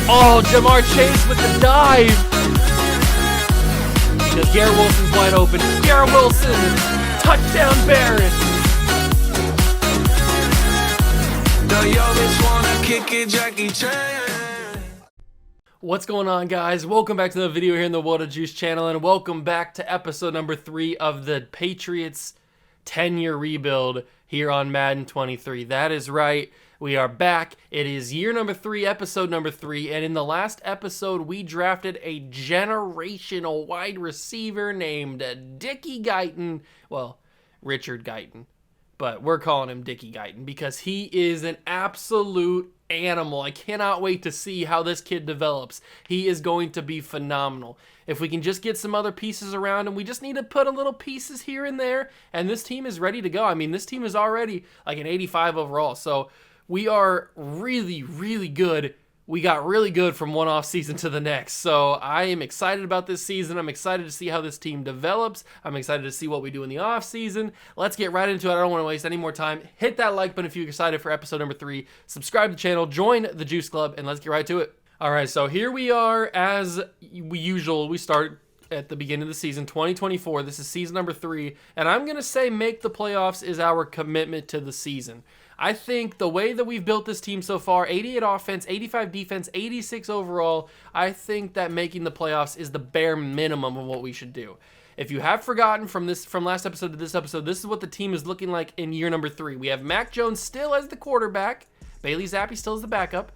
Oh, Jamar Chase with the dive. Because Garrett Wilson's wide open. Garrett Wilson, touchdown Barrett. What's going on, guys? Welcome back to the video here in the World of Juice channel, and welcome back to episode number 3 of the Patriots 10-year rebuild here on Madden 23. That is right. We are back. It is year number 3, episode number 3, and in the last episode, we drafted a generational wide receiver named Dickie Guyton. Well, Richard Guyton, but we're calling him Dickie Guyton because he is an absolute animal. I cannot wait to see how this kid develops. He is going to be phenomenal. If we can just get some other pieces around him, we just need to put a little pieces here and there, and this team is ready to go. I mean, this team is already like an 85 overall, so we are really, really good. We got really good from one off season to the next. So I am excited about this season. I'm excited to see how this team develops. I'm excited to see what we do in the off season. Let's get right into it. I don't want to waste any more time. Hit that like button if you're excited for episode number 3. Subscribe to the channel, join the Juice Club, and let's get right to it. All right, so here we are as usual. We start at the beginning of the season, 2024. This is season number 3, and I'm going to say make the playoffs is our commitment to the season. I think the way that we've built this team so far, 88 offense, 85 defense, 86 overall, I think that making the playoffs is the bare minimum of what we should do. If you have forgotten from last episode to this episode, this is what the team is looking like in year number 3. We have Mac Jones still as the quarterback. Bailey Zappi still as the backup.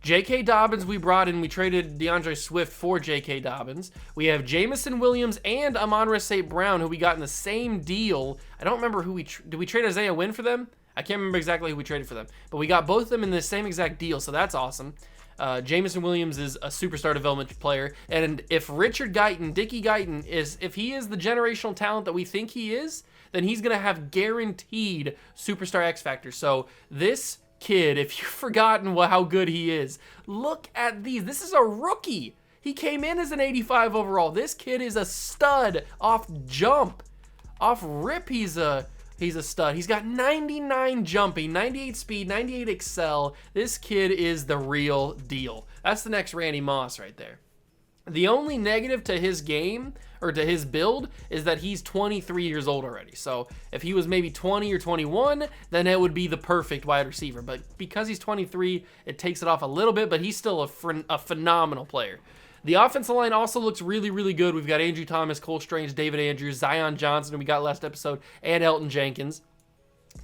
J.K. Dobbins we brought in. We traded DeAndre Swift for J.K. Dobbins. We have Jamison Williams and Amon-Ra St. Brown, who we got in the same deal. I don't remember who did we trade Isaiah Wynn for them? I can't remember exactly who we traded for them, but we got both of them in the same exact deal, so that's awesome. Jamison Williams is a superstar development player, and if Richard Guyton, Dickie Guyton, if he is the generational talent that we think he is, then he's going to have guaranteed superstar X Factor. So this kid, if you've forgotten how good he is, look at these. This is a rookie. He came in as an 85 overall. This kid is a stud off jump. Off rip, he's a stud. He's got 99 jumping, 98 speed, 98 excel. This kid is the real deal. That's the next Randy Moss right there. The only negative to his game, or to his build, is that he's 23 years old already. So if he was maybe 20 or 21, then it would be the perfect wide receiver. But because he's 23, it takes it off a little bit, but he's still a phenomenal player. The offensive line also looks really, really good. We've got Andrew Thomas, Cole Strange, David Andrews, Zion Johnson, who we got last episode, and Elton Jenkins.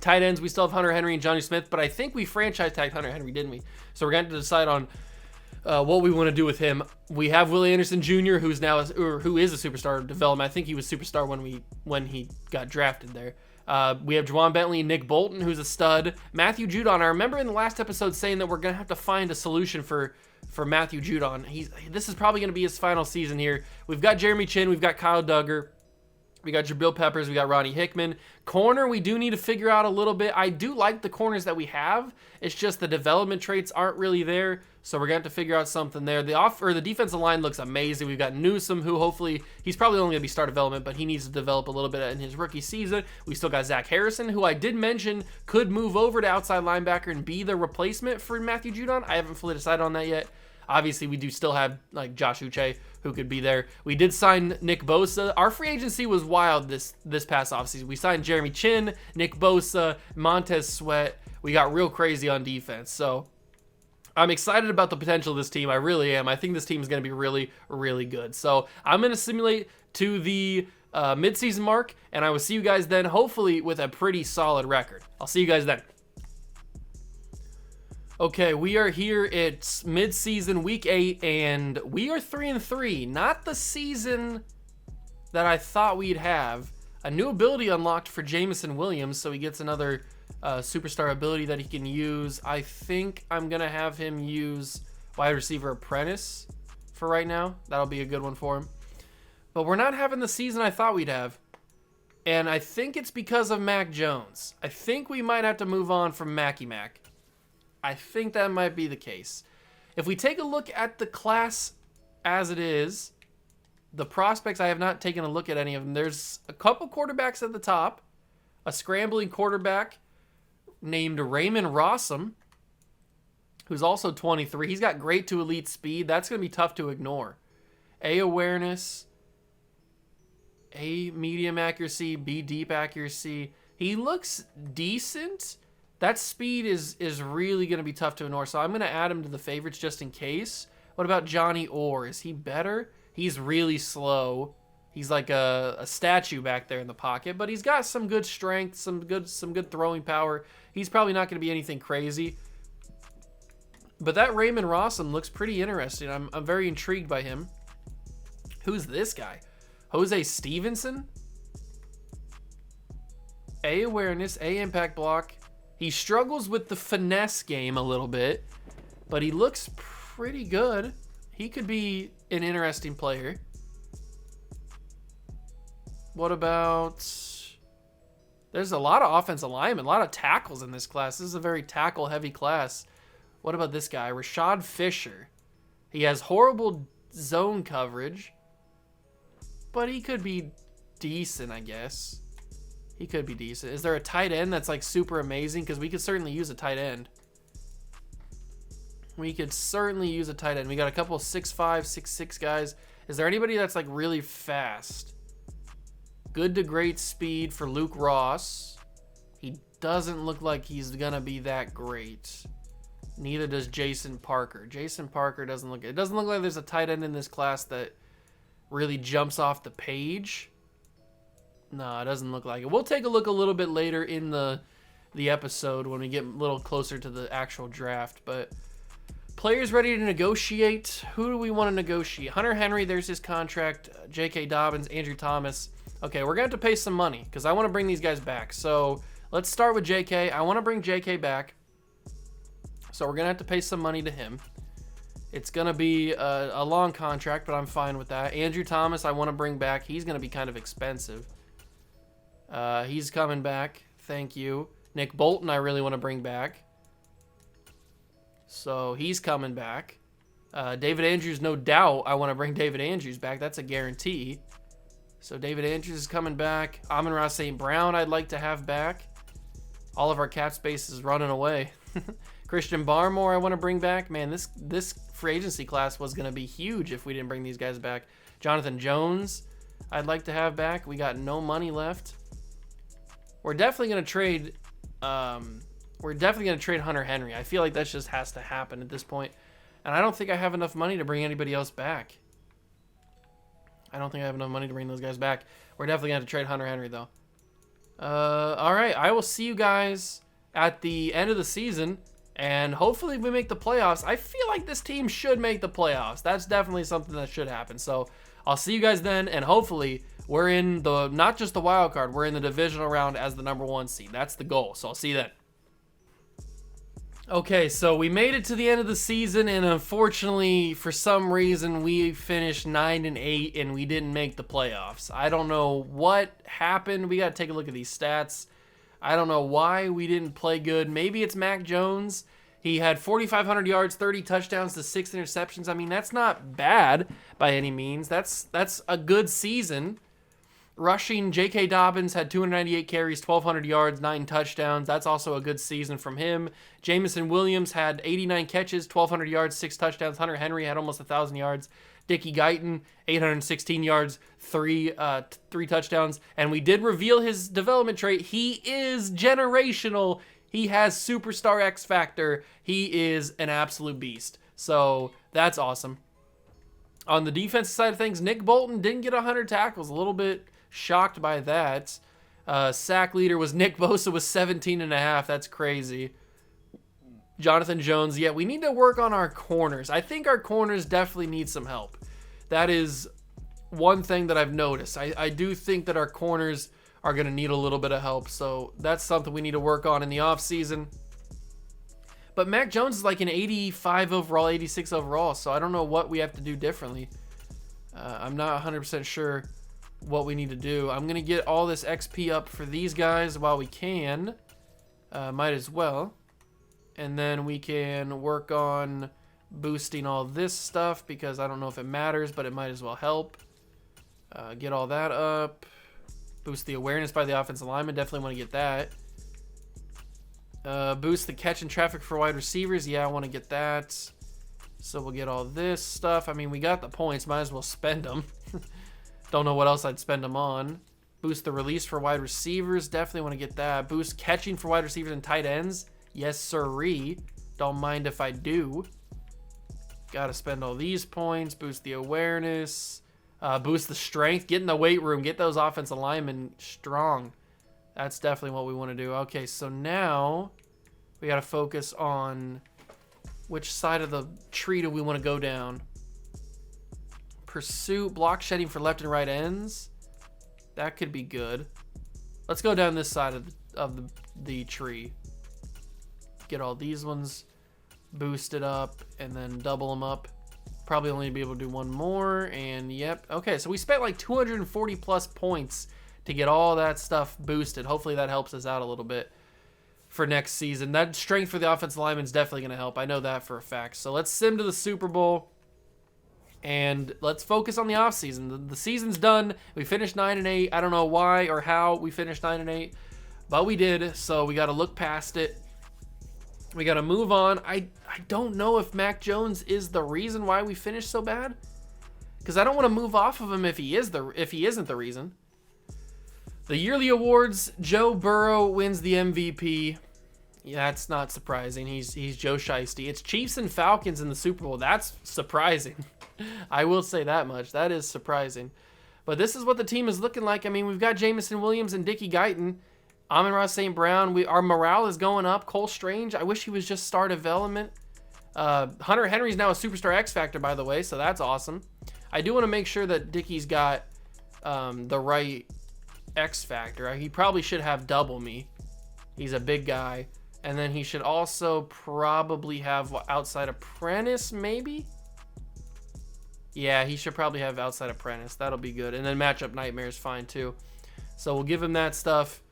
Tight ends, we still have Hunter Henry and Johnny Smith, but I think we franchise tagged Hunter Henry, didn't we? So we're going to decide on what we want to do with him. We have Willie Anderson Jr., who is a superstar of development. I think he was superstar when he got drafted there. We have Juwan Bentley and Nick Bolton, who's a stud. Matthew Judon, I remember in the last episode saying that we're going to have to find a solution for Matthew Judon. This is probably going to be his final season here. We've got Jeremy Chin. We've got Kyle Duggar. We got Jabril Peppers. We got Ronnie Hickman. Corner, we do need to figure out a little bit. I do like the corners that we have. It's just the development traits aren't really there, so we're going to have to figure out something there. The defensive line looks amazing. We've got Newsome, who hopefully, he's probably only going to be star development, but he needs to develop a little bit in his rookie season. We still got Zach Harrison, who I did mention could move over to outside linebacker and be the replacement for Matthew Judon. I haven't fully decided on that yet. Obviously, we do still have like Josh Uche, who could be there. We did sign Nick Bosa. Our free agency was wild this past offseason. We signed Jeremy Chin, Nick Bosa, Montez Sweat. We got real crazy on defense. So I'm excited about the potential of this team. I really am. I think this team is going to be really, really good. So I'm going to simulate to the midseason mark, and I will see you guys then, hopefully with a pretty solid record. I'll see you guys then. Okay, we are here. It's mid-season, week 8, and we are 3-3. Not the season that I thought we'd have. A new ability unlocked for Jamison Williams, so he gets another superstar ability that he can use. I think I'm going to have him use wide receiver apprentice for right now. That'll be a good one for him. But we're not having the season I thought we'd have. And I think it's because of Mac Jones. I think we might have to move on from Mackie Mac. I think that might be the case. If we take a look at the class as it is, the prospects, I have not taken a look at any of them. There's a couple quarterbacks at the top, a scrambling quarterback, named Raymond Rossum, who's also 23. He's got great to elite speed. That's going to be tough to ignore. A, awareness. A, medium accuracy. B, deep accuracy. He looks decent. That speed is really going to be tough to ignore, so I'm going to add him to the favorites just in case. What about Johnny Orr? Is he better? He's really slow. He's like a statue back there in the pocket, but he's got some good strength, some good throwing power. He's probably not going to be anything crazy. But that Raymond Rossum looks pretty interesting. I'm very intrigued by him. Who's this guy? Jose Stevenson? A, awareness, A, impact block. He struggles with the finesse game a little bit, but he looks pretty good. He could be an interesting player. What about... There's a lot of offensive linemen, a lot of tackles in this class. This is a very tackle-heavy class. What about this guy? Rashad Fisher. He has horrible zone coverage, but he could be decent, I guess. He could be decent. Is there a tight end that's like super amazing? Because we could certainly use a tight end. We could certainly use a tight end. We got a couple 6'5", 6'6" guys. Is there anybody that's like really fast? Good to great speed for Luke Ross. He doesn't look like he's gonna be that great. Neither does Jason Parker. Jason Parker doesn't look... It doesn't look like there's a tight end in this class that really jumps off the page. No, it doesn't look like it. We'll take a look a little bit later in the episode when we get a little closer to the actual draft. But players ready to negotiate. Who do we want to negotiate? Hunter Henry, there's his contract. J.K. Dobbins, Andrew Thomas. Okay, we're going to have to pay some money because I want to bring these guys back. So let's start with J.K. I want to bring J.K. back. So we're going to have to pay some money to him. It's going to be a long contract, but I'm fine with that. Andrew Thomas, I want to bring back. He's going to be kind of expensive. He's coming back. Thank you. Nick Bolton, I really want to bring back. So he's coming back. David Andrews, no doubt. I want to bring David Andrews back. That's a guarantee. So David Andrews is coming back. Amon-Ra St. Brown, I'd like to have back. All of our cap space is running away. Christian Barmore, I want to bring back. Man, this free agency class was going to be huge if we didn't bring these guys back. Jonathan Jones, I'd like to have back. We got no money left. We're definitely going to trade. We're definitely going to trade Hunter Henry. I feel like that just has to happen at this point. And I don't think I have enough money to bring anybody else back. I don't think I have enough money to bring those guys back. We're definitely going to have to trade Hunter Henry, though. All right. I will see you guys at the end of the season. And hopefully we make the playoffs. I feel like this team should make the playoffs. That's definitely something that should happen. So I'll see you guys then. And hopefully we're in the, not just the wild card, we're in the divisional round as the #1 seed. That's the goal. So I'll see you then. Okay, so we made it to the end of the season, and unfortunately, for some reason, we finished 9-8, and we didn't make the playoffs. I don't know what happened. We got to take a look at these stats. I don't know why we didn't play good. Maybe it's Mac Jones. He had 4,500 yards, 30 touchdowns to 6 interceptions. I mean, that's not bad by any means. That's a good season. Rushing, J.K. Dobbins had 298 carries, 1,200 yards, 9 touchdowns. That's also a good season from him. Jamison Williams had 89 catches, 1,200 yards, 6 touchdowns. Hunter Henry had almost 1,000 yards. Dickie Guyton, 816 yards, 3 touchdowns. And we did reveal his development trait. He is generational. He has superstar X factor. He is an absolute beast. So that's awesome. On the defensive side of things, Nick Bolton didn't get 100 tackles. A little bit shocked by that. Sack leader was Nick Bosa with 17.5. That's crazy. Jonathan Jones. Yeah, we need to work on our corners. I think our corners definitely need some help. That is one thing that I've noticed. I do think that our corners are going to need a little bit of help. So that's something we need to work on in the offseason. But Mac Jones is like an 85 overall, 86 overall. So I don't know what we have to do differently. I'm not 100% sure what we need to do. I'm going to get all this XP up for these guys while we can. Might as well. And then we can work on boosting all this stuff because I don't know if it matters, but it might as well help. Get all that up. Boost the awareness by the offensive lineman. Definitely want to get that. Boost the catch and traffic for wide receivers. Yeah, I want to get that. So we'll get all this stuff. I mean, we got the points. Might as well spend them. Don't know what else I'd spend them on. Boost the release for wide receivers. Definitely want to get that. Boost catching for wide receivers and tight ends. Yes, sirree. Don't mind if I do. Got to spend all these points. Boost the awareness. Boost the strength. Get in the weight room. Get those offensive linemen strong. That's definitely what we want to do. Okay, so now we got to focus on which side of the tree do we want to go down. Pursuit, block shedding for left and right ends. That could be good. Let's go down this side of the tree. Get all these ones boosted up and then double them up. Probably only be able to do one more, and yep. Okay, so we spent like 240 plus points to get all that stuff boosted. Hopefully that helps us out a little bit for next season. That strength for the offensive lineman is definitely going to help. I know that for a fact. So let's sim to the Super Bowl, and let's focus on the offseason. The season's done. We finished 9-8. I don't know why or how we finished 9-8, but we did, so we got to look past it. We got to move on. I don't know if Mac Jones is the reason why we finished so bad, because I don't want to move off of him if he isn't the reason. The yearly awards, Joe Burrow wins the MVP. Yeah, that's not surprising. He's Joe Shiesty. It's Chiefs and Falcons in the Super Bowl. That's surprising. I will say that much. That is surprising. But this is what the team is looking like. I mean, we've got Jamison Williams and Dickie Guyton. Amon-Ra St. Brown. Our morale is going up. Cole Strange, I wish he was just star development. Hunter Henry's now a superstar X Factor, by the way, so that's awesome. I do want to make sure that Dickie's got the right X Factor. He probably should have double me. He's a big guy. And then he should also probably have outside apprentice, maybe? Yeah, he should probably have outside apprentice. That'll be good. And then matchup nightmare is fine too. So we'll give him that stuff.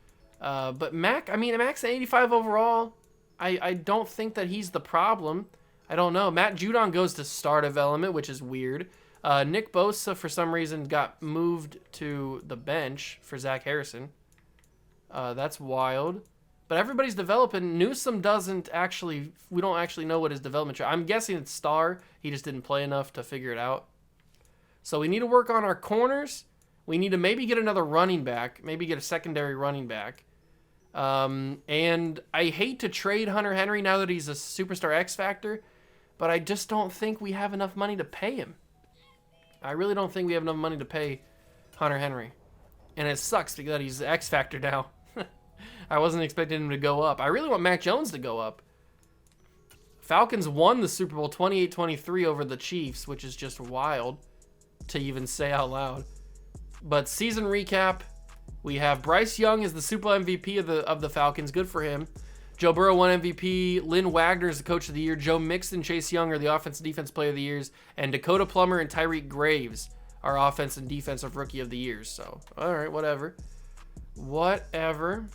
But Mac's an 85 overall. I don't think that he's the problem. I don't know. Matt Judon goes to star development, which is weird. Nick Bosa, for some reason, got moved to the bench for Zach Harrison. That's wild. But everybody's developing. Newsome doesn't actually... We don't actually know what his development... I'm guessing it's star. He just didn't play enough to figure it out. So we need to work on our corners. We need to maybe get another running back. Maybe get a secondary running back. And I hate to trade Hunter Henry now that he's a superstar X Factor, but I just don't think we have enough money to pay him. I really don't think we have enough money to pay Hunter Henry. And it sucks because he's X Factor now. I wasn't expecting him to go up. I really want Mac Jones to go up. Falcons won the Super Bowl 28-23 over the Chiefs, which is just wild to even say out loud. But season recap, we have Bryce Young as the Super Bowl MVP of the Falcons. Good for him. Joe Burrow won MVP. Lynn Wagner is the Coach of the Year. Joe Mixon, Chase Young are the Offense and Defense Player of the Years. And Dakota Plummer and Tyreek Graves are Offense and Defensive Rookie of the Years. So, all right, whatever. Whatever.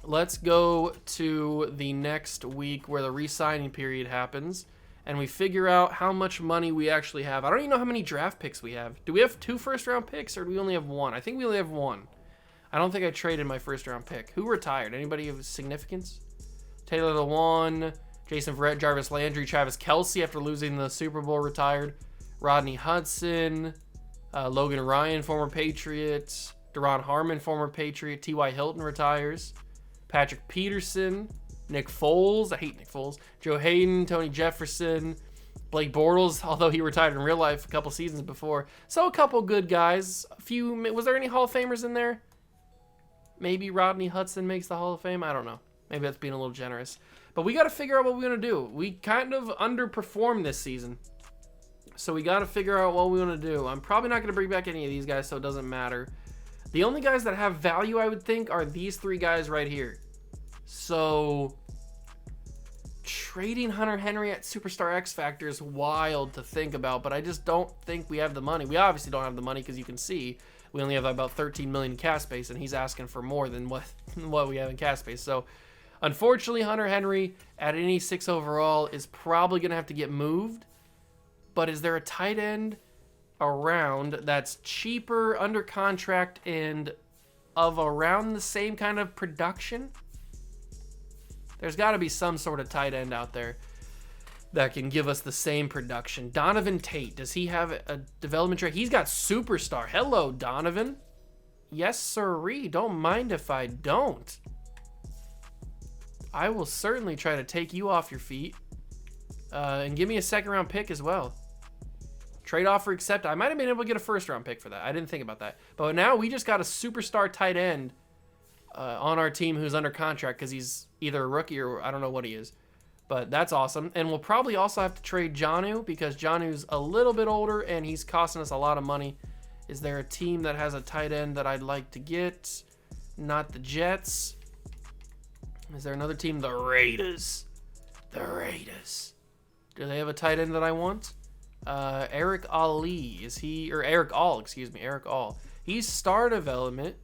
Let's go to the next week where the re-signing period happens, and we figure out how much money we actually have. I don't even know how many draft picks we have. Do we have 2 first-round picks, or do we only have 1? I think we only have 1. I don't think I traded my first-round pick. Who retired? Anybody of significance? Taylor Lewan, Jason Verrett, Jarvis Landry, Travis Kelce after losing the Super Bowl retired. Rodney Hudson, Logan Ryan, former Patriot. Deron Harmon, former Patriot. T.Y. Hilton retires. Patrick Peterson, Nick Foles, I hate Nick Foles, Joe Hayden, Tony Jefferson, Blake Bortles, although he retired in real life a couple seasons before. So a couple good guys. A few. Was there any Hall of Famers in there? Maybe Rodney Hudson makes the Hall of Fame. I don't know. Maybe that's being a little generous. But we got to figure out what we're going to do. We kind of underperformed this season. So we got to figure out what we want to do. I'm probably not going to bring back any of these guys, so it doesn't matter. The only guys that have value, I would think, are these 3 guys right here. So, trading Hunter Henry at Superstar X Factor is wild to think about, but I just don't think we have the money. We obviously don't have the money because you can see we only have about 13 million in cash space, and he's asking for more than what we have in cash space. So, unfortunately, Hunter Henry at any 6 overall is probably going to have to get moved. But is there a tight end around that's cheaper, under contract, and of around the same kind of production? There's got to be some sort of tight end out there that can give us the same production. Donovan Tate, does he have a development trait? He's got superstar. Hello, Donovan. Yes, sirree. Don't mind if I don't. I will certainly try to take you off your feet. And give me a second-round pick as well. Trade offer accepted. I might have been able to get a first-round pick for that. I didn't think about that. But now we just got a superstar tight end on our team who's under contract because he's either a rookie or I don't know what he is. But that's awesome. And we'll probably also have to trade Jonnu because Jonnu's a little bit older and he's costing us a lot of money. Is there a team that has a tight end that I'd like to get? Not the Jets. Is there another team? The Raiders. The Raiders. Do they have a tight end that I want? Eric Ali. Is he... Or Eric All, excuse me. Eric All. He's star development.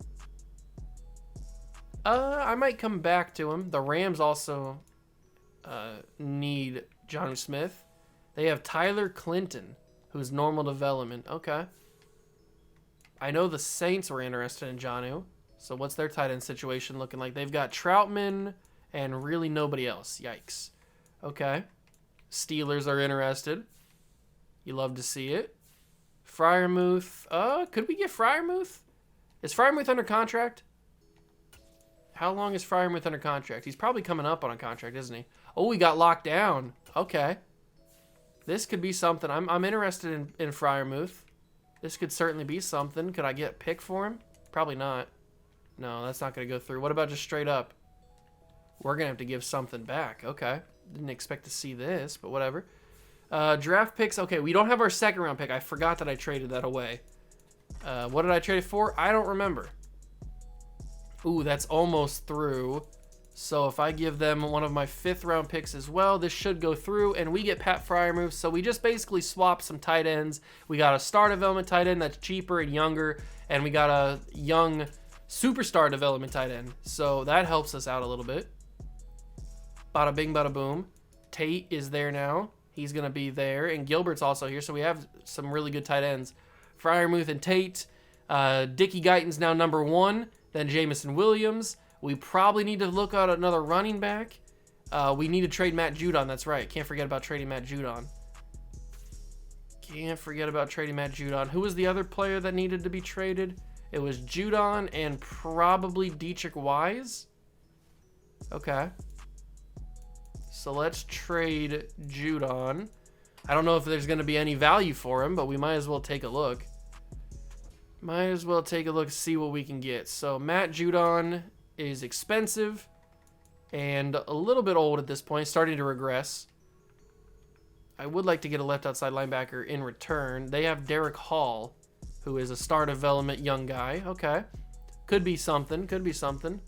I might come back to him. The Rams also need Jonnu Smith. They have Tyler Clinton, who's normal development. Okay. I know the Saints were interested in Jonnu. So what's their tight end situation looking like? They've got Troutman and really nobody else. Yikes. Okay. Steelers are interested. You love to see it. Freiermuth. Could we get Freiermuth? Is Freiermuth under contract? How long is Freiermuth under contract? He's probably coming up on a contract, isn't he? Oh, we got locked down. Okay. This could be something. I'm interested in Freiermuth. This could certainly be something. Could I get a pick for him? Probably not. No, that's not going to go through. What about just straight up? We're going to have to give something back. Okay. Didn't expect to see this, but whatever. Draft picks. Okay, we don't have our second round pick. I forgot that I traded that away. What did I trade it for? I don't remember. Ooh, that's almost through. So if I give them one of my 5th round picks as well, this should go through, and we get Pat Freiermuth. So we just basically swap some tight ends. We got a star development tight end that's cheaper and younger, and we got a young superstar development tight end. So that helps us out a little bit. Bada bing, bada boom. Tate is there now. He's going to be there, and Gilbert's also here. So we have some really good tight ends. Freiermuth and Tate. Dickie Guyton's now number 1. Then Jamison Williams. We probably need to look at another running back. We need to trade Matt Judon. That's right. Can't forget about trading Matt Judon. Can't forget about trading Matt Judon. Who was the other player that needed to be traded? It was Judon and probably Dietrich Wise. Okay. So let's trade Judon. I don't know if there's going to be any value for him, but we might as well take a look. Might as well take a look, see what we can get. So Matt Judon is expensive and a little bit old at this point, starting to regress. I would like to get a left outside linebacker in return. They have Derek Hall, who is a star development young guy. Okay. Could be something. Could be something.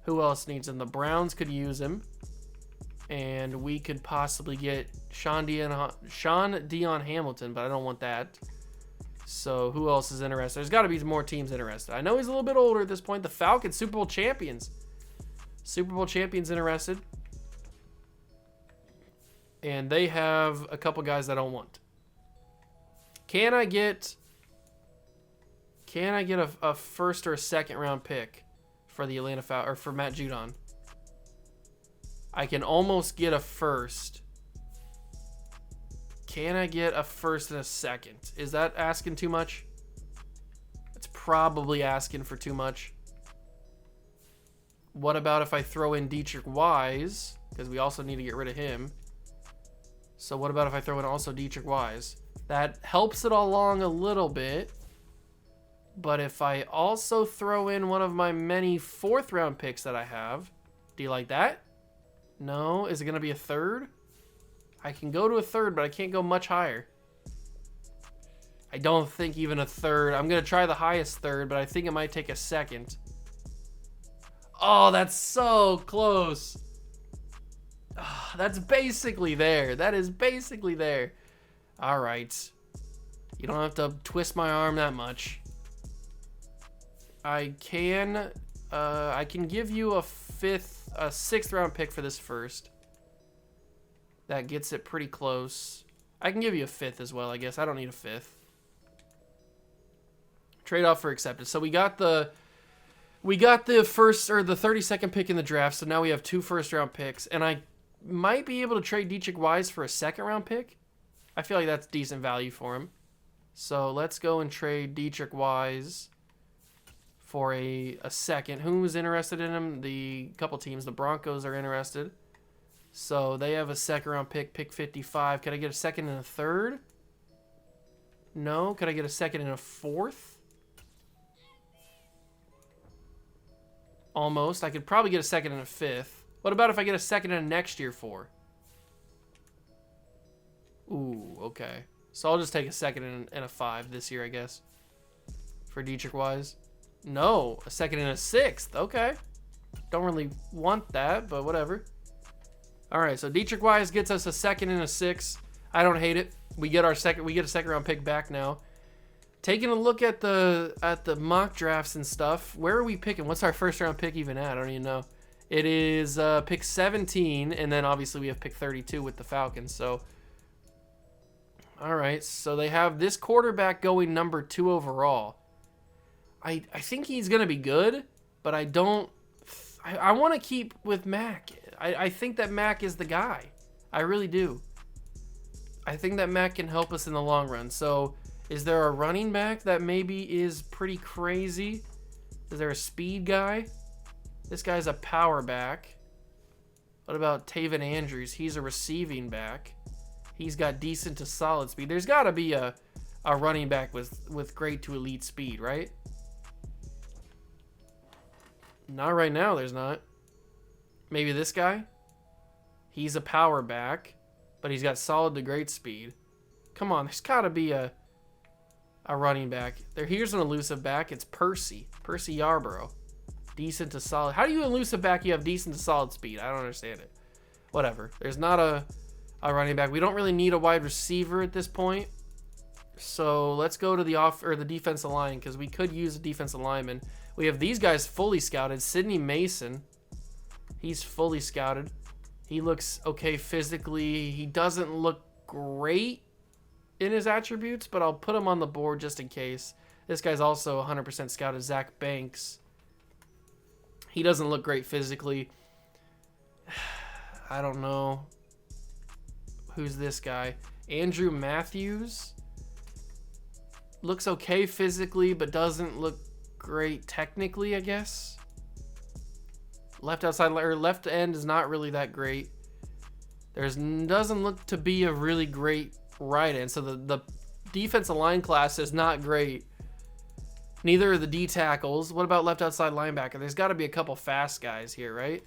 Who else needs him? The Browns could use him. And we could possibly get Sean Dion Hamilton, but I don't want that. So who else is interested? There's got to be more teams interested. I know he's a little bit older at this point. The Falcons, Super Bowl champions. Super Bowl champions interested. And they have a couple guys that I don't want. Can I get a first or a second round pick for the Atlanta Falcons, or for Matt Judon? I can almost get a first. Can I get a first and a second? Is that asking too much? It's probably asking for too much. What about if I throw in Dietrich Wise? Because we also need to get rid of him. So what about if I throw in also Dietrich Wise? That helps it along a little bit. But if I also throw in one of my many 4th round picks that I have, do you like that? No? Is it going to be a 3rd? I can go to a 3rd, but I can't go much higher. I don't think even a 3rd. I'm going to try the highest 3rd, but I think it might take a 2nd. Oh, that's so close. Oh, that's basically there. That is basically there. All right. You don't have to twist my arm that much. I can give you a 6th round pick for this first. That gets it pretty close. I can give you a 5th as well, I guess. I don't need a 5th. Trade offer accepted. So we got the We got the first or the 32nd pick in the draft, so now we have 2 first-round picks, and I might be able to trade Dietrich Wise for a second-round pick. I feel like that's decent value for him. So let's go and trade Dietrich Wise for a second. Who's interested in him? The couple teams. The Broncos are interested. So they have a second-round pick, pick 55. Can I get a second and a third? No. Could I get a second and a fourth? Almost. I could probably get a second and a fifth. What about if I get a second and a next year for? Ooh, okay. So I'll just take a second and a 5 this year, I guess. For Dietrich Wise. No, a second and a 6th. Okay. Don't really want that, but whatever. All right, so Dietrich Wise gets us a second and a 6. I don't hate it. We get a second round pick back now. Taking a look at the mock drafts and stuff. Where are we picking? What's our first round pick even at? I don't even know. It is pick 17, and then obviously we have pick 32 with the Falcons. So, all right. So they have this quarterback going number 2 overall. I think he's gonna be good, but I don't. I want to keep with Mac. I think that Mac is the guy. I really do. I think that Mac can help us in the long run. So, is there a running back that maybe is pretty crazy? Is there a speed guy? This guy's a power back. What about Taven Andrews? He's a receiving back. He's got decent to solid speed. There's got to be a running back with great to elite speed, right? Not right now, there's not. Maybe this guy? He's a power back, but he's got solid to great speed. Come on, there's got to be a running back. Here's an elusive back. It's Percy Yarborough. Decent to solid. How do you elusive back you have decent to solid speed? I don't understand it. Whatever. There's not a running back. We don't really need a wide receiver at this point. So let's go to the defensive line, because we could use a defensive lineman. We have these guys fully scouted. Sidney Mason. He's fully scouted. He looks okay physically. He doesn't look great in his attributes, but I'll put him on the board just in case. This guy's also 100% scouted. Zach Banks. He doesn't look great physically. I don't know. Who's this guy? Andrew Matthews. Looks okay physically, but doesn't look great technically, I guess. Left end is not really that great. Doesn't look to be a really great right end. So the defensive line class is not great. Neither are the D tackles. What about left outside linebacker? There's got to be a couple fast guys here, right?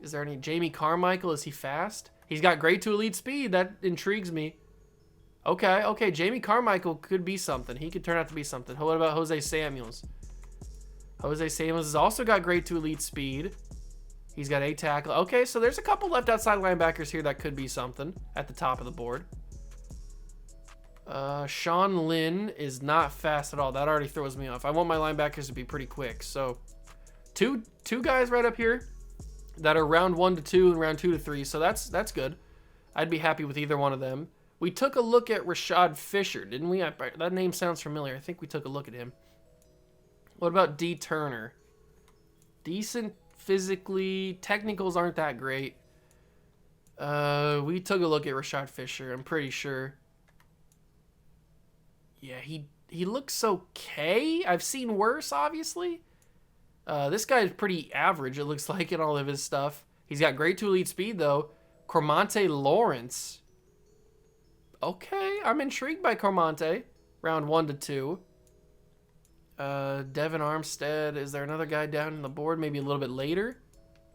Is there any? Jamie Carmichael, is he fast? He's got great to elite speed. That intrigues me. Okay. Jamie Carmichael could be something. He could turn out to be something. What about Jose Samuels? Jose Samuels has also got great to elite speed. He's got a tackle. Okay, so there's a couple left outside linebackers here that could be something at the top of the board. Sean Lynn is not fast at all. That already throws me off. I want my linebackers to be pretty quick. So two guys right up here that are round 1 to 2 and round 2 to 3. So that's good. I'd be happy with either one of them. We took a look at Rashad Fisher, didn't we? That name sounds familiar. I think we took a look at him. What about D. Turner? Decent physically. Technicals aren't that great. We took a look at Rashad Fisher, I'm pretty sure. Yeah, he looks okay. I've seen worse, obviously. This guy is pretty average, it looks like, in all of his stuff. He's got great to elite speed, though. Cormonte Lawrence. Okay, I'm intrigued by Cormonte. Round 1 to 2. Devin Armstead. Is there another guy down in the board? Maybe a little bit later?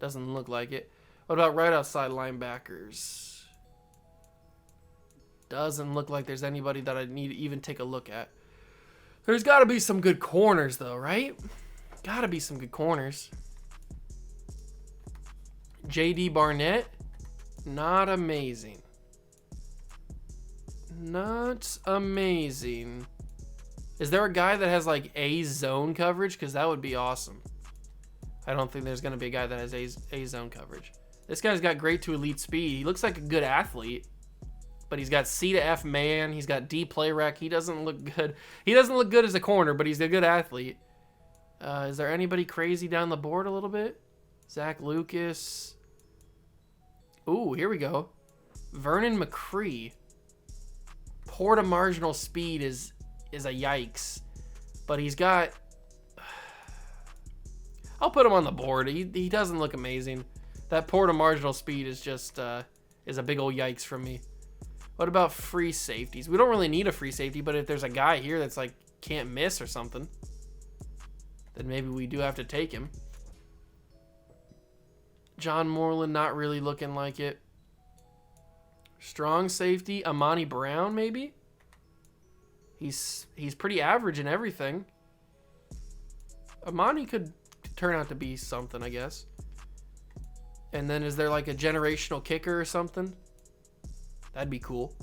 Doesn't look like it. What about right outside linebackers? Doesn't look like there's anybody that I need to even take a look at. There's got to be some good corners, though, right? Got to be some good corners. J.D. Barnett. Not amazing. Not amazing. Is there a guy that has like A zone coverage? Because that would be awesome. I don't think there's going to be a guy that has A zone coverage. This guy's got great to elite speed. He looks like a good athlete, but he's got C to F man. He's got D play rec. He doesn't look good. He doesn't look good as a corner, but he's a good athlete. Is there anybody crazy down the board a little bit? Zach Lucas. Ooh, here we go. Vernon McCree. Poor to marginal speed is a yikes. But he's got... I'll put him on the board. He doesn't look amazing. That poor to marginal speed is just is a big old yikes from me. What about free safeties? We don't really need a free safety, but if there's a guy here that's like can't miss or something, then maybe we do have to take him. John Moreland, not really looking like it. Strong safety, Amani Brown, maybe? He's pretty average in everything. Amani could turn out to be something, I guess. And then is there like a generational kicker or something? That'd be cool.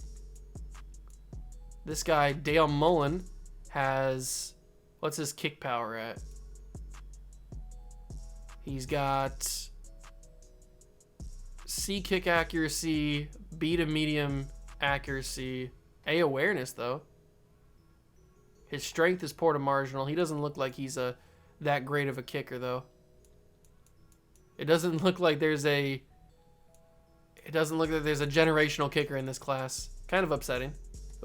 This guy, Dale Mullen, has... What's his kick power at? He's got C kick accuracy, B to medium accuracy, A awareness though. His strength is poor to marginal. He doesn't look like he's that great of a kicker though. It doesn't look like there's a generational kicker in this class. Kind of upsetting.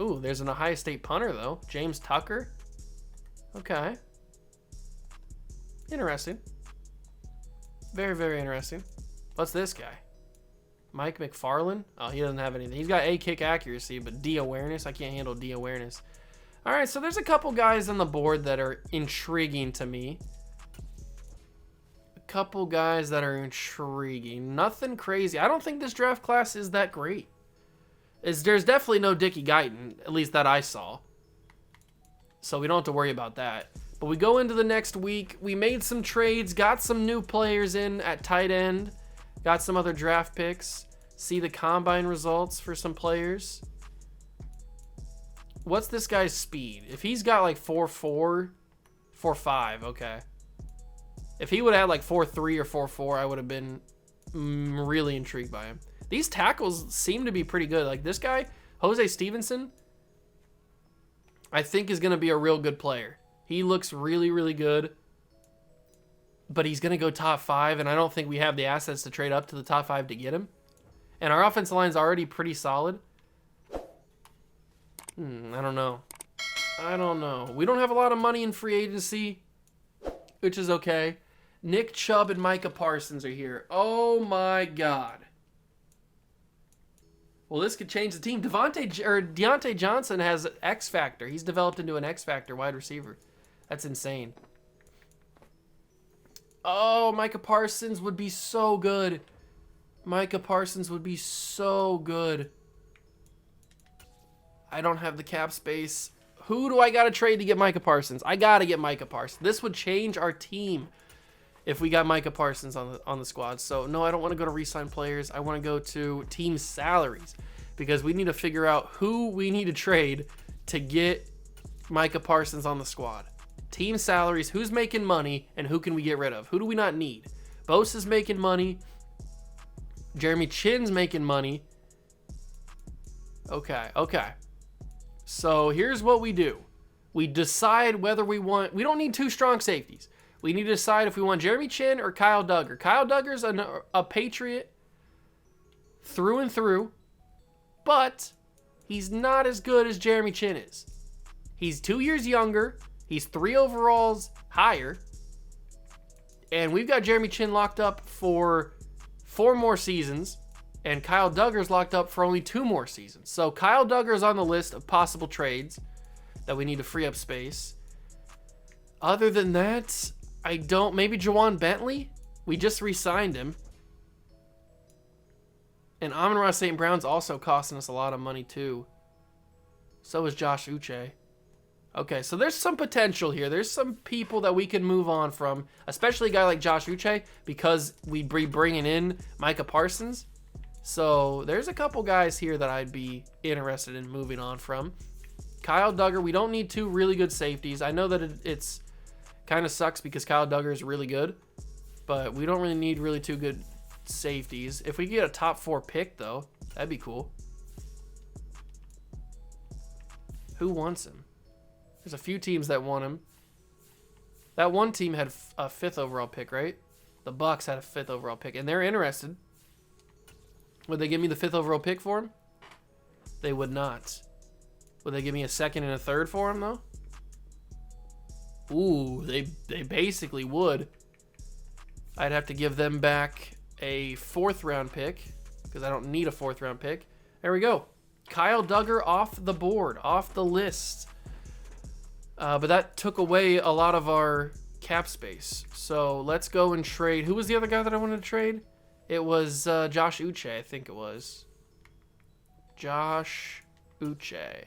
Ooh, there's an Ohio State punter though. James Tucker. Okay. Interesting. Very, very interesting. What's this guy? Mike McFarland? Oh, he doesn't have anything. He's got A kick accuracy, but D awareness. I can't handle D awareness. All right, so there's a couple guys on the board that are intriguing to me. A couple guys that are intriguing. Nothing crazy. I don't think this draft class is that great. There's definitely no Dickie Guyton, at least that I saw. So we don't have to worry about that. But we go into the next week. We made some trades, got some new players in at tight end, got some other draft picks. See the combine results for some players. What's this guy's speed? If he's got like 4.4, 4.5, okay. If he would have had like 4.3 or 4.4, I would have been really intrigued by him. These tackles seem to be pretty good. Like this guy, Jose Stevenson, I think is going to be a real good player. He looks really, really good, but he's going to go top 5, and I don't think we have the assets to trade up to the top 5 to get him. And our offensive line's already pretty solid. I don't know. I don't know. We don't have a lot of money in free agency, which is okay. Nick Chubb and Micah Parsons are here. Oh, my God. Well, this could change the team. Deontay Johnson has X Factor. He's developed into an X Factor wide receiver. That's insane. Oh, Micah Parsons would be so good. Micah Parsons would be so good. I don't have the cap space. Who do I got to trade to get Micah Parsons? I got to get Micah Parsons. This would change our team if we got Micah Parsons on the squad. So, no, I don't want to go to re-sign players. I want to go to team salaries because we need to figure out who we need to trade to get Micah Parsons on the squad. Team salaries, who's making money, and who can we get rid of? Who do we not need? Bosa's making money. Jeremy Chinn's making money. Okay. So here's what we do. We decide whether we don't need 2 strong safeties. We need to decide if we want Jeremy Chinn or Kyle Duggar. Kyle Duggar's a Patriot through and through, but he's not as good as Jeremy Chinn is. He's 2 years younger. He's 3 overalls higher. And we've got Jeremy Chinn locked up for 4 more seasons. And Kyle Duggar's locked up for only 2 more seasons. So Kyle Duggar's on the list of possible trades that we need to free up space. Other than that, maybe Jawan Bentley? We just re-signed him. And Amon-Ra St. Brown's also costing us a lot of money too. So is Josh Uche. Okay, so there's some potential here. There's some people that we can move on from, especially a guy like Josh Uche, because we'd be bringing in Micah Parsons. So there's a couple guys here that I'd be interested in moving on from. Kyle Duggar, we don't need 2 really good safeties. I know that it's kind of sucks because Kyle Duggar is really good, but we don't really need 2 good safeties. If we get a top 4 pick, though, that'd be cool. Who wants him? There's a few teams that want him. That one team had a 5th overall pick, right? The Bucks had a 5th overall pick, and they're interested. Would they give me the 5th overall pick for him? They would not. Would they give me a 2nd and a 3rd for him, though? Ooh, they basically would. I'd have to give them back a 4th round pick because I don't need a 4th round pick. There we go. Kyle Duggar off the board, off the list. But that took away a lot of our cap space. So let's go and trade. Who was the other guy that I wanted to trade? It was Josh Uche, I think it was. Josh Uche.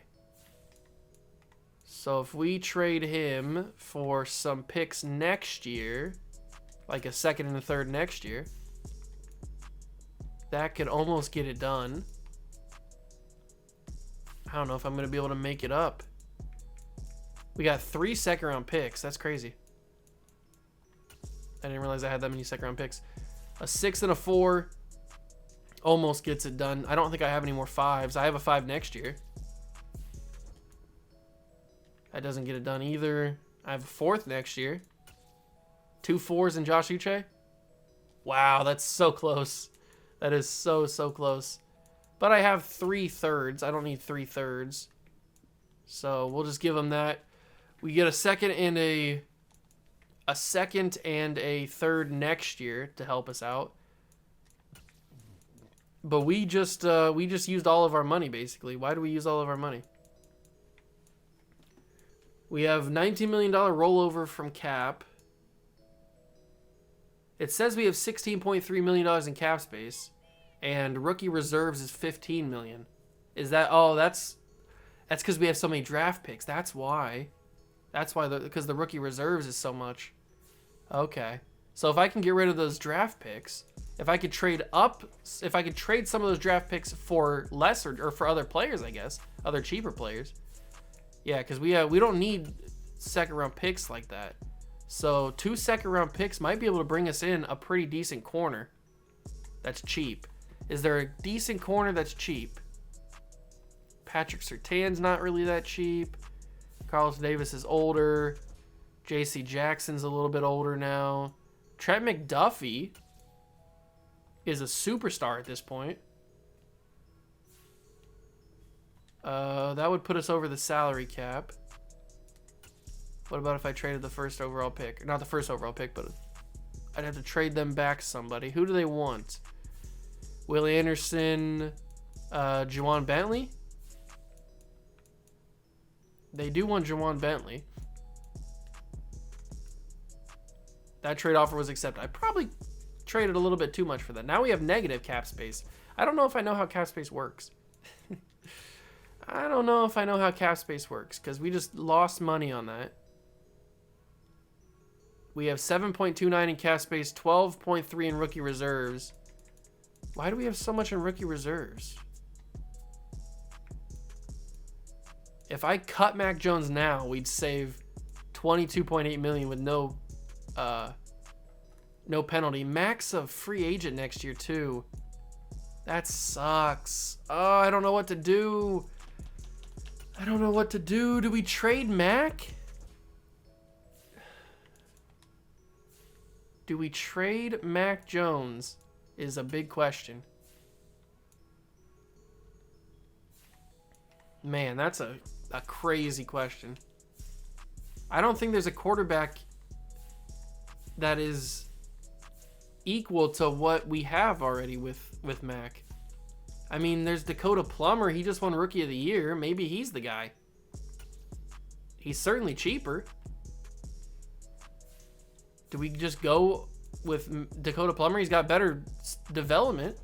So if we trade him for some picks next year, like a 2nd and a 3rd next year, that could almost get it done. I don't know if I'm going to be able to make it up. We got 3 2nd round picks. That's crazy. I didn't realize I had that many 2nd round picks. A 6 and a 4 almost gets it done. I don't think I have any more 5s. I have a 5 next year. That doesn't get it done either. I have a 4th next year. 2 4s and Josh Uche. Wow, that's so close. That is so close. But I have 3 3rds. I don't need 3 3rds. So we'll just give them that. We get a 2nd and a 2nd and a 3rd next year to help us out. But we just used all of our money basically. Why do we use all of our money? We have $19 million rollover from cap. It says we have $16.3 million in cap space, and rookie reserves is $15 million. Is that? Oh, that's because we have so many draft picks. That's why. That's why because the rookie reserves is so much. Okay. So if I can get rid of those draft picks, if I could trade some of those draft picks for lesser or for other players, I guess, other cheaper players. Yeah, because we don't need 2nd round picks like that. So 2 2nd round picks might be able to bring us in a pretty decent corner that's cheap. Is there a decent corner that's cheap? Patrick Surtain's not really that cheap. Carlton Davis is older. J.C. Jackson's a little bit older now. Trent McDuffie is a superstar at this point. That would put us over the salary cap. What about if I traded the 1st overall pick? Not the 1st overall pick, but I'd have to trade them back somebody. Who do they want? Willie Anderson, Juwan Bentley? They do want Juwan Bentley. That trade offer was accepted. I probably traded a little bit too much for that. Now we have negative cap space. I don't know if I know how cap space works. I don't know if I know how cap space works because we just lost money on that. We have 7.29 in cap space, 12.3 in rookie reserves. Why do we have so much in rookie reserves? If I cut Mac Jones now, we'd save $22.8 million with no penalty. Mac's a free agent next year too. That sucks. Oh, I don't know what to do. I don't know what to do. Do we trade Mac? Do we trade Mac Jones is a big question. Man, that's a crazy question. I don't think there's a quarterback that is equal to what we have already with Mac. I mean, there's Dakota Plummer. He just won Rookie of the Year. Maybe he's the guy. He's certainly cheaper. Do we just go with Dakota Plummer? He's got better development.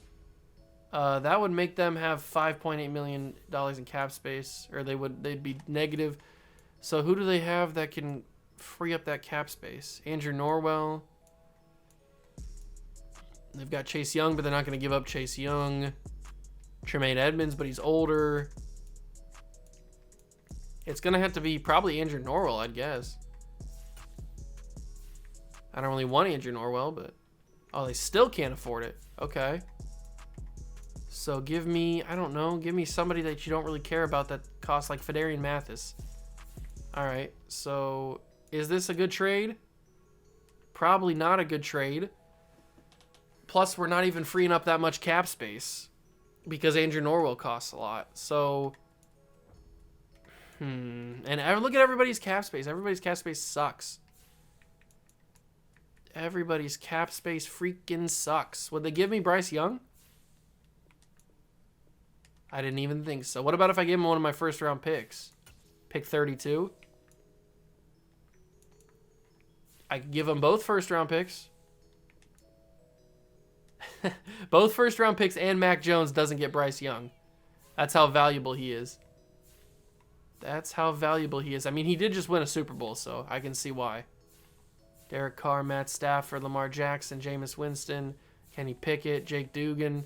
That would make them have $5.8 million in cap space, or they'd be negative. So who do they have that can free up that cap space? Andrew Norwell. They've got Chase Young, but they're not going to give up Chase Young. Tremaine Edmonds, but he's older. It's going to have to be probably Andrew Norwell, I'd guess. I don't really want Andrew Norwell, but... Oh, they still can't afford it. Okay. So give me, I don't know, give me somebody that you don't really care about that costs like Fedarian Mathis. All right, so is this a good trade? Probably not a good trade. Plus, we're not even freeing up that much cap space because Andrew Norwell costs a lot. So, and look at everybody's cap space. Everybody's cap space sucks. Everybody's cap space freaking sucks. Would they give me Bryce Young? I didn't even think so. What about if I gave him one of my first round picks? Pick 32. I could give him both first round picks. Both first round picks and Mac Jones doesn't get Bryce Young. That's how valuable he is. That's how valuable he is. I mean, he did just win a Super Bowl, so I can see why. Derek Carr, Matt Stafford, Lamar Jackson, Jameis Winston, Kenny Pickett, Jake Dugan.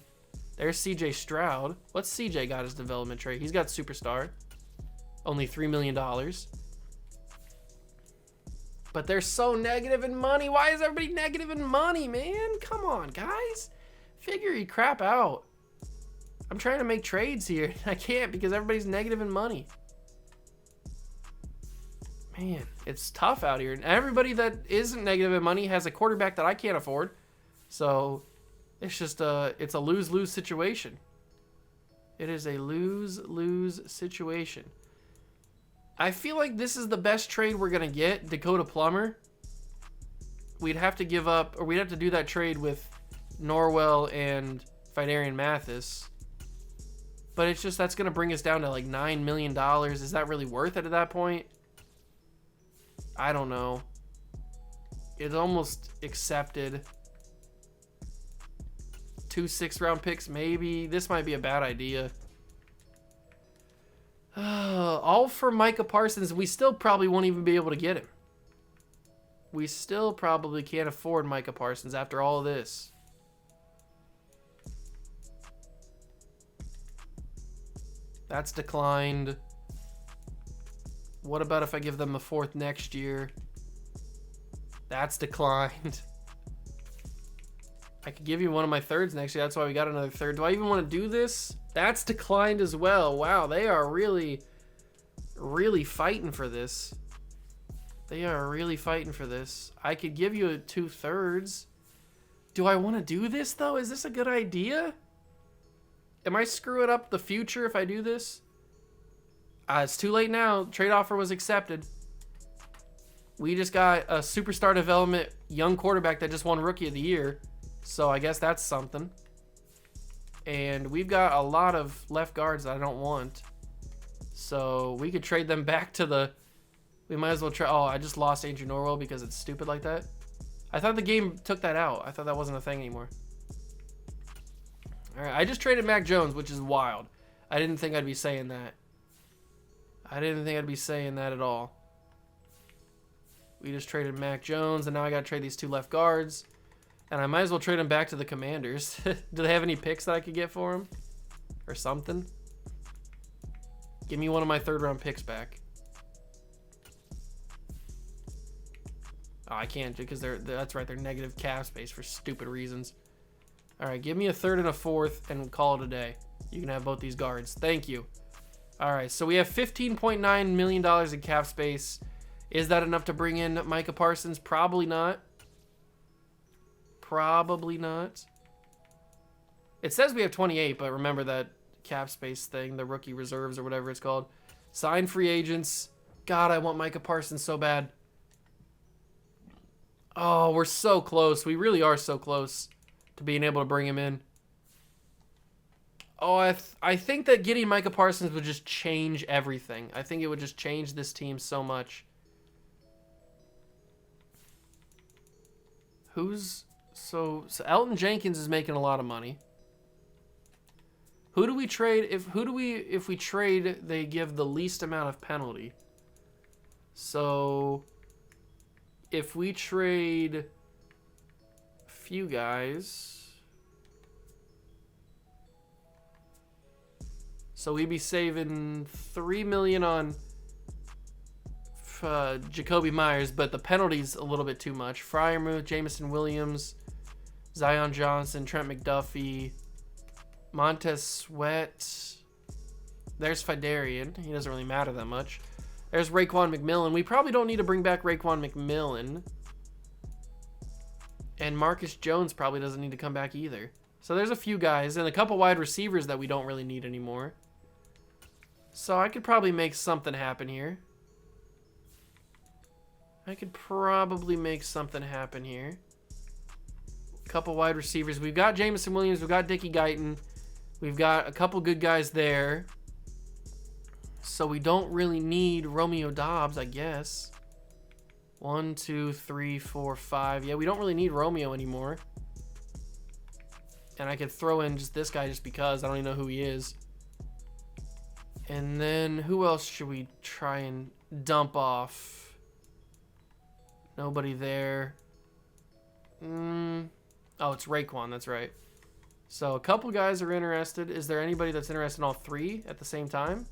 There's CJ Stroud. What's CJ got as development trade? He's got superstar. Only $3 million. But they're so negative in money. Why is everybody negative in money, man? Come on, guys. Figure your crap out. I'm trying to make trades here. I can't because everybody's negative in money. Man, it's tough out here. And everybody that isn't negative in money has a quarterback that I can't afford. So it's just it's a lose-lose situation. It is a lose-lose situation. I feel like this is the best trade we're going to get, Dakota Plummer. We'd have to give up, or we'd have to do that trade with Norwell and Fidarian Mathis. But it's just, that's going to bring us down to like $9 million. Is that really worth it at that point? I don't know. It's almost accepted. 2 6th-round picks, maybe. This might be a bad idea. All for Micah Parsons. We still probably won't even be able to get him. We still probably can't afford Micah Parsons after all of this. That's declined. What about if I give them a 4th next year? That's declined. I could give you one of my 3rds next year. That's why we got another 3rd. Do I even want to do this? That's declined as well. Wow, they are really, really fighting for this. They are really fighting for this. I could give you a 2 3rds. Do I want to do this, though? Is this a good idea? Am I screwing up the future if I do this? It's too late now. Trade offer was accepted. We just got a superstar development young quarterback that just won Rookie of the Year. So I guess that's something. And we've got a lot of left guards that I don't want. So we could trade them back to the... We might as well try... Oh, I just lost Andrew Norwell because it's stupid like that. I thought the game took that out. I thought that wasn't a thing anymore. All right, I just traded Mac Jones, which is wild. I didn't think I'd be saying that. I didn't think I'd be saying that at all. We just traded Mac Jones, and now I got to trade these 2 left guards. And I might as well trade them back to the Commanders. Do they have any picks that I could get for them? Or something? Give me one of my 3rd-round picks back. Oh, I can't because that's right. They're negative cap space for stupid reasons. All right, give me a 3rd and a 4th and call it a day. You can have both these guards. Thank you. All right, so we have $15.9 million in cap space. Is that enough to bring in Micah Parsons? Probably not. Probably not. It says we have 28, but remember that cap space thing, the rookie reserves or whatever it's called. Sign free agents. God, I want Micah Parsons so bad. Oh, we're so close. We really are so close to being able to bring him in. Oh, I think that getting Micah Parsons would just change everything. I think it would just change this team so much. So Elton Jenkins is making a lot of money. Who do we trade? If we trade, they give the least amount of penalty. So if we trade a few guys, so we'd be saving $3 million on Jacoby Myers, but the penalty's a little bit too much. Freiermuth, Jamison Williams, Zion Johnson, Trent McDuffie, Montez Sweat. There's Fidarian. He doesn't really matter that much. There's Raekwon McMillan. We probably don't need to bring back Raekwon McMillan. And Marcus Jones probably doesn't need to come back either. So there's a few guys and a couple wide receivers that we don't really need anymore. So I could probably make something happen here. A couple wide receivers. We've got Jameson Williams. We've got Dickie Guyton. We've got a couple good guys there. So we don't really need Romeo Doubs, I guess. 1, 2, 3, 4, 5. Yeah, we don't really need Romeo anymore. And I could throw in just this guy just because. I don't even know who he is. And then who else should we try and dump off? Nobody there. Oh, it's Raekwon. That's right. So a couple guys are interested. Is there anybody that's interested in all three at the same time?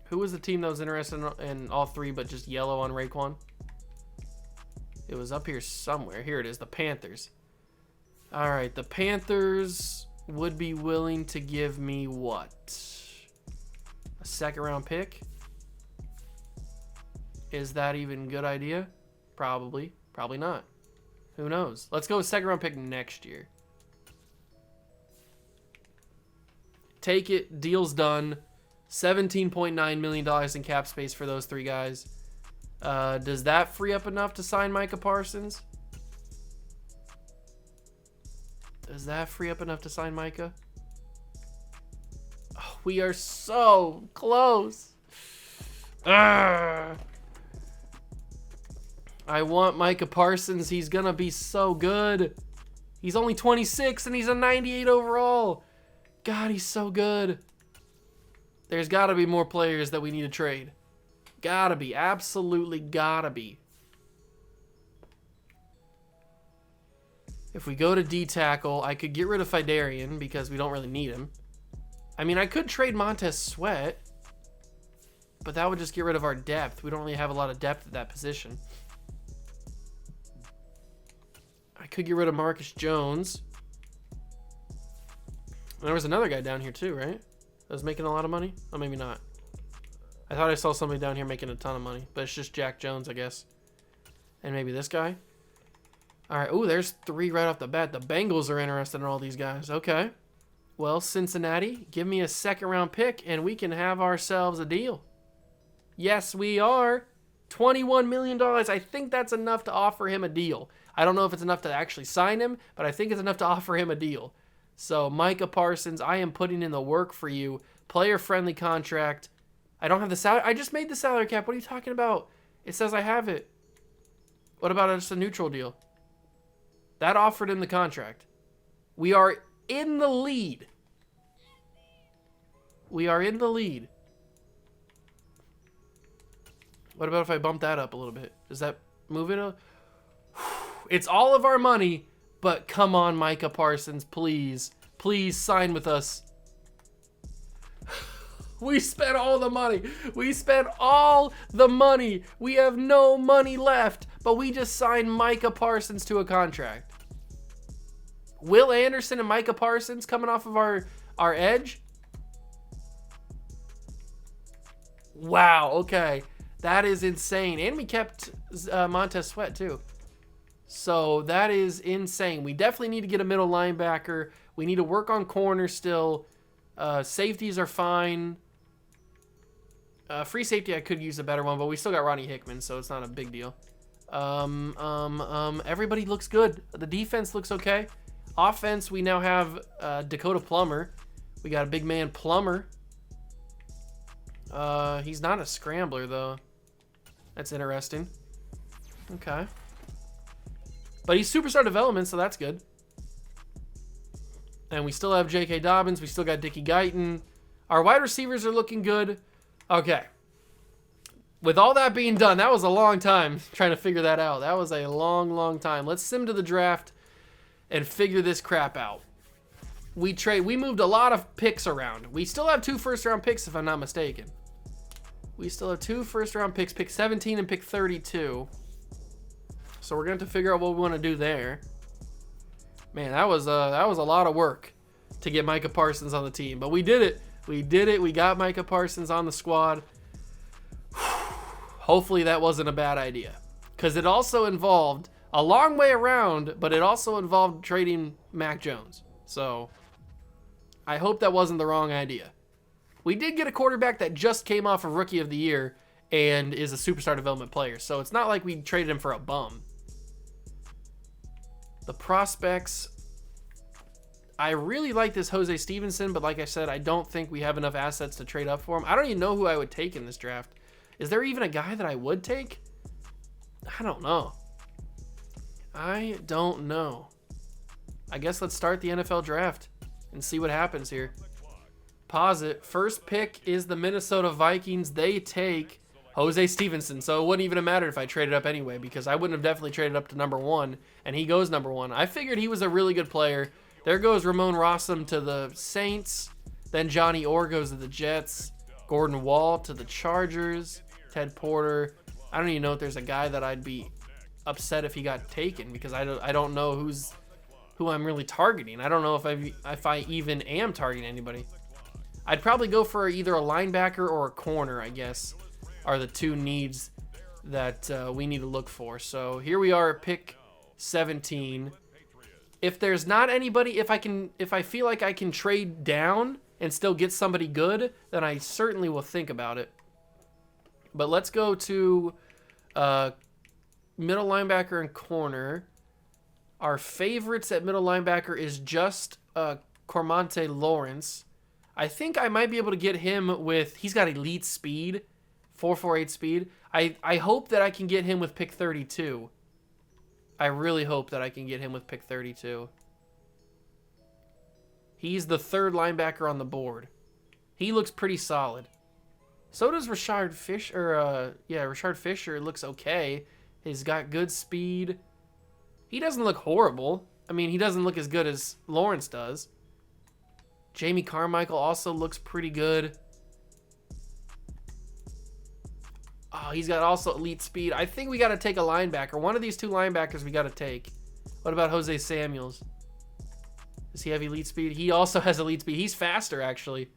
Who was the team that was interested in all three but just yellow on Raekwon? It was up here somewhere. Here it is, the Panthers. All right, the Panthers would be willing to give me what? A second-round pick? Is that even a good idea? Probably. Probably not. Who knows? Let's go with second-round pick next year. Take it. Deal's done. $17.9 million in cap space for those three guys. Does that free up enough to sign Micah Parsons? Does that free up enough to sign Micah? Oh, we are so close. I want Micah Parsons. He's going to be so good. He's only 26 and he's a 98 overall. God, he's so good. There's got to be more players that we need to trade. Gotta be. Absolutely gotta be. If we go to D-tackle, I could get rid of Fidarian because we don't really need him. I mean, I could trade Montez Sweat, but that would just get rid of our depth. We don't really have a lot of depth at that position. I could get rid of Marcus Jones. And there was another guy down here too, right? That was making a lot of money? Oh, maybe not. I thought I saw somebody down here making a ton of money, but it's just Jack Jones, I guess. And maybe this guy. All right. Oh, there's three right off the bat. The Bengals are interested in all these guys. Okay. Well, Cincinnati, give me a second-round pick, and we can have ourselves a deal. Yes, we are. $21 million. I think that's enough to offer him a deal. I don't know if it's enough to actually sign him, but I think it's enough to offer him a deal. So, Micah Parsons, I am putting in the work for you. Player-friendly contract. I don't have the salary. I just made the salary cap. What are you talking about? It says I have it. What about just a neutral deal? That offered in the contract. We are in the lead. We are in the lead. What about if I bump that up a little bit? Does that move it? It's all of our money, but come on, Micah Parsons, please. Please sign with us. We spent all the money. We spent all the money. We have no money left, but we just signed Micah Parsons to a contract. Will Anderson and Micah Parsons coming off of our edge? Wow, okay. That is insane. And we kept Montez Sweat too. So that is insane. We definitely need to get a middle linebacker. We need to work on corner still. Safeties are fine. Free safety, I could use a better one, but we still got Ronnie Hickman, so it's not a big deal. Everybody looks good. The defense looks okay. Offense, we now have Dakota Plummer. We got a big man Plummer. He's not a scrambler, though. That's interesting. Okay. But he's superstar development, so that's good. And we still have J.K. Dobbins. We still got Dickie Guyton. Our wide receivers are looking good. Okay. With all that being done, that was a long time trying to figure that out. That was a long, long time. Let's sim to the draft and figure this crap out. We moved a lot of picks around. We still have 2 first-round picks, if I'm not mistaken. We still have 2 first-round picks, pick 17 and pick 32. So we're going to have to figure out what we want to do there. Man, that was a lot of work to get Micah Parsons on the team. But we did it. We did it. We got Micah Parsons on the squad. Hopefully that wasn't a bad idea, because it also involved a long way around, but it also involved trading Mac Jones. So I hope that wasn't the wrong idea. We did get a quarterback that just came off of Rookie of the Year and is a superstar development player, so it's not like we traded him for a bum. The prospects, I really like this Jose Stevenson, but like I said, I don't think we have enough assets to trade up for him. I don't even know who I would take in this draft. Is there even a guy that I would take? I don't know. I don't know. I guess let's start the NFL draft and see what happens here. Pause it. First pick is the Minnesota Vikings. They take Jose Stevenson. So it wouldn't even have mattered if I traded up anyway, because I wouldn't have definitely traded up to number 1, and he goes number 1. I figured he was a really good player. There goes Ramon Rossum to the Saints. Then Johnny Orr goes to the Jets. Gordon Wall to the Chargers. Ted Porter. I don't even know if there's a guy that I'd be upset if he got taken, because I don't know who I'm really targeting. I don't know if I even am targeting anybody. I'd probably go for either a linebacker or a corner, I guess, are the two needs that we need to look for. So here we are at pick 17. If there's not anybody, if I feel like I can trade down and still get somebody good, then I certainly will think about it. But let's go to middle linebacker and corner. Our favorites at middle linebacker is just Cormonte Lawrence. I think I might be able to get him with, he's got elite speed, 4.48 speed. I hope that I can get him with pick 32. I really hope that I can get him with pick 32. He's the third linebacker on the board. He looks pretty solid. So does Rashard Fisher. Rashard Fisher looks okay. He's got good speed. He doesn't look horrible. I mean, he doesn't look as good as Lawrence does. Jamie Carmichael also looks pretty good. Oh, he's got also elite speed. I think we got to take a linebacker. One of these two linebackers we got to take. What about Jose Samuels? Does he have elite speed? He also has elite speed. He's faster, actually.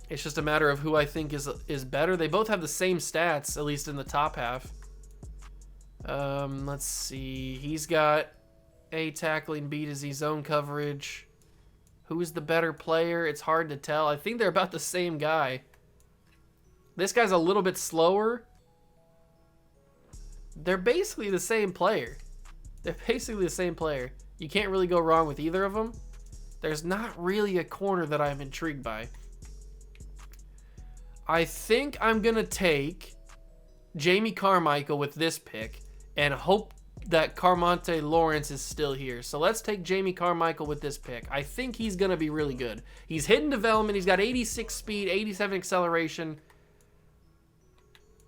It's just a matter of who I think is better. They both have the same stats, at least in the top half. Let's see. He's got A, tackling, B to Z zone coverage. Who's the better player? It's hard to tell. I think they're about the same guy. This guy's a little bit slower. They're basically the same player. They're basically the same player. You can't really go wrong with either of them. There's not really a corner that I'm intrigued by. I think I'm going to take Jamie Carmichael with this pick and hope that Cormonte Lawrence is still here. So let's take Jamie Carmichael with this pick. I think he's going to be really good. He's hidden development. He's got 86 speed, 87 acceleration.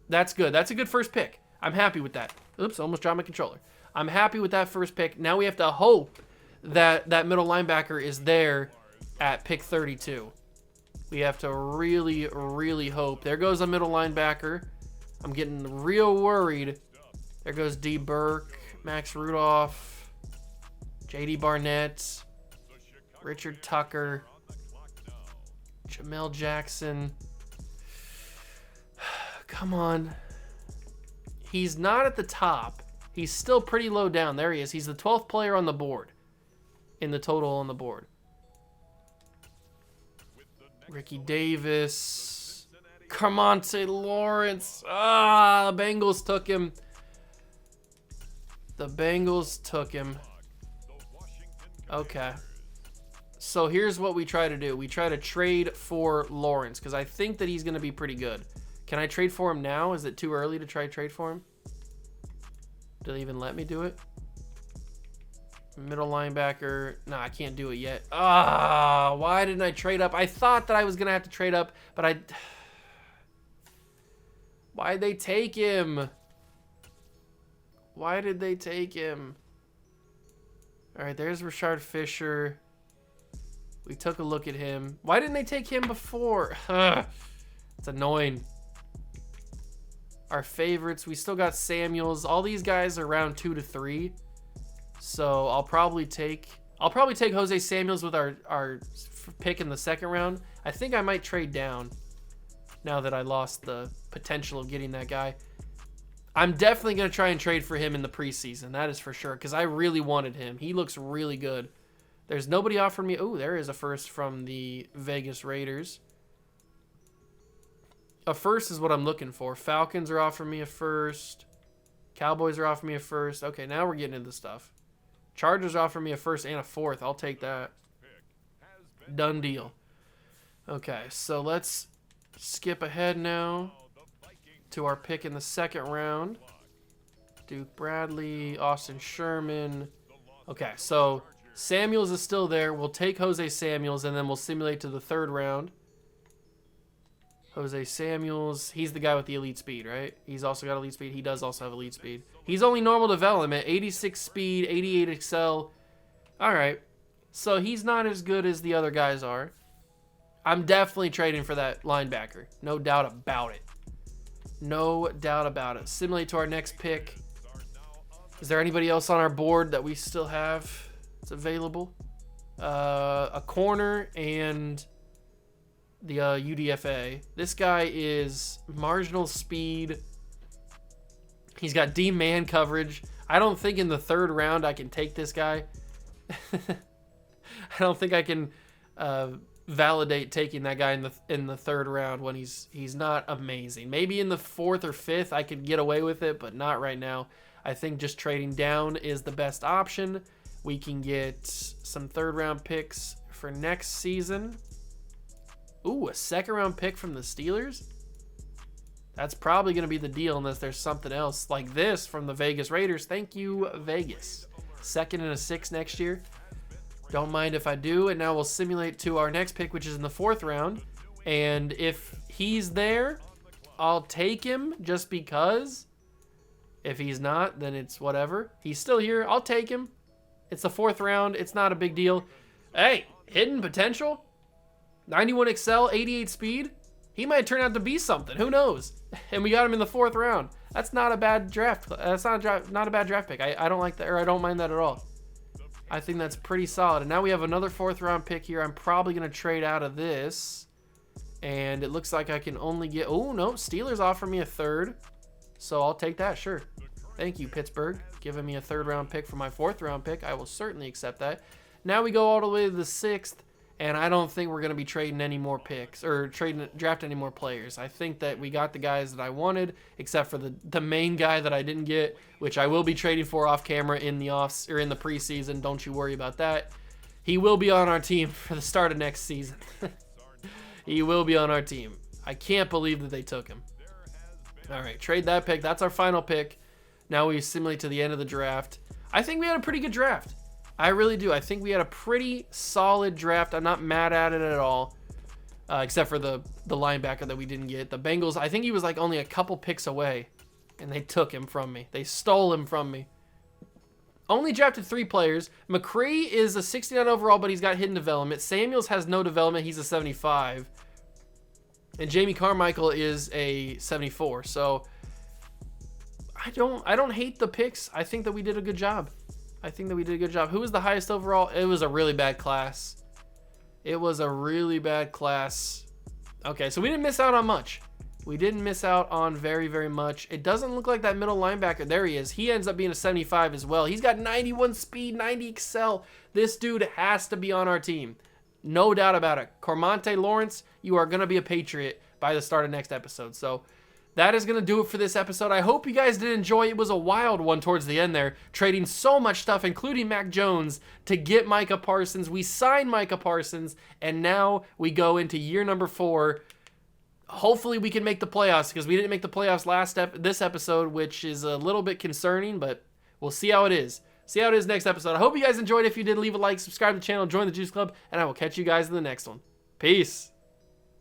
That's good. That's a good first pick. I'm happy with that. Oops, almost dropped my controller. I'm happy with that first pick. Now we have to hope that that middle linebacker is there at pick 32. We have to really, really hope. There goes a middle linebacker. I'm getting real worried. There goes D. Burke, Max Rudolph, J.D. Barnett, Richard Tucker, Jamel Jackson. Come on. He's not at the top. He's still pretty low down. There he is. He's the 12th player on the board. In the total on the board. Ricky Davis. Cormonte Lawrence. Ah, the Bengals took him. The Bengals took him. Okay. So here's what we try to do. We try to trade for Lawrence because I think that he's going to be pretty good. Can I trade for him now? Is it too early to try to trade for him? Do they even let me do it? Middle linebacker. No, I can't do it yet. Ah, why didn't I trade up? I thought that I was going to have to trade up, but why'd they take him? Why did they take him? All right, there's Rashard Fisher. We took a look at him. Why didn't they take him before? It's annoying. Our favorites, we still got Samuels. All these guys are around 2 to 3. So I'll probably take Jose Samuels with our pick in the second round. I think I might trade down. now that I lost the potential of getting that guy. I'm definitely going to try and trade for him in the preseason. That is for sure, because I really wanted him. He looks really good. There's nobody offering me. Oh, there is a first from the Vegas Raiders. A first is what I'm looking for. Falcons are offering me a first. Cowboys are offering me a first. Okay, now we're getting into stuff. Chargers offer me a first and a fourth. I'll take that. Done deal. Okay, so let's skip ahead now to our pick in the second round. Duke Bradley, Austin Sherman. Okay, so Samuels is still there. We'll take Jose Samuels, and then we'll simulate to the third round. Jose Samuels, he's the guy with the elite speed, right? He's also got elite speed. He does also have elite speed. He's only normal development, 86 speed, 88 excel. All right, so he's not as good as the other guys are. I'm definitely trading for that linebacker. No doubt about it. No doubt about it. Simulate to our next pick. Is there anybody else on our board that we still have that's available? A corner and the UDFA. This guy is marginal speed. He's got D man coverage. I don't think in the third round I can take this guy. I don't think I can validate taking that guy in the third round when he's not amazing. Maybe in the fourth or fifth I could get away with it, but not right now. I think just trading down is the best option. We can get some third round picks for next season. Ooh, a second round pick from the Steelers? That's probably going to be the deal unless there's something else like this from the Vegas Raiders. Thank you, Vegas. Second and a sixth next year. Don't mind if I do. And now we'll simulate to our next pick, which is in the fourth round. And if he's there, I'll take him just because. If he's not, then it's whatever. He's still here. I'll take him. It's the fourth round. It's not a big deal. Hey, hidden potential. 91 excel, 88 speed. He might turn out to be something. Who knows? And we got him in the fourth round. That's not a bad draft. That's not a bad draft pick. I don't like that, or I don't mind that at all. I think that's pretty solid. And now we have another fourth round pick here. I'm probably going to trade out of this. And it looks like I can only get... Oh, no. Steelers offer me a third. So I'll take that, sure. Thank you, Pittsburgh. Giving me a third round pick for my fourth round pick. I will certainly accept that. Now we go all the way to the sixth. And I don't think we're going to be trading any more picks or draft any more players. I think that we got the guys that I wanted, except for the main guy that I didn't get, which I will be trading for off camera in the preseason. Don't you worry about that. He will be on our team for the start of next season. He will be on our team. I can't believe that they took him. All right, trade that pick. That's our final pick. Now we simulate to the end of the draft. I think we had a pretty good draft. I really do. I think we had a pretty solid draft. I'm not mad at it at all, except for the linebacker that we didn't get. The Bengals, I think he was like only a couple picks away, and they took him from me. They stole him from me. Only drafted 3 players. McCree is a 69 overall, but he's got hidden development. Samuels has no development. He's a 75. And Jamie Carmichael is a 74. So I don't hate the picks. I think that we did a good job. Who was the highest overall? It was a really bad class. Okay, so we didn't miss out on much. We didn't miss out on very, very much. It doesn't look like that middle linebacker. There he is. He ends up being a 75 as well. He's got 91 speed, 90 excel. This dude has to be on our team. No doubt about it. Cormonte Lawrence, you are going to be a Patriot by the start of next episode. So that is going to do it for this episode. I hope you guys did enjoy. It was a wild one towards the end there, trading so much stuff, including Mac Jones, to get Micah Parsons. We signed Micah Parsons, and now we go into year number 4. Hopefully we can make the playoffs, because we didn't make the playoffs this episode, which is a little bit concerning, but we'll see how it is. Next episode. I hope you guys enjoyed. If you did, leave a like, subscribe to the channel, join the Juice Club, and I will catch you guys in the next one. Peace.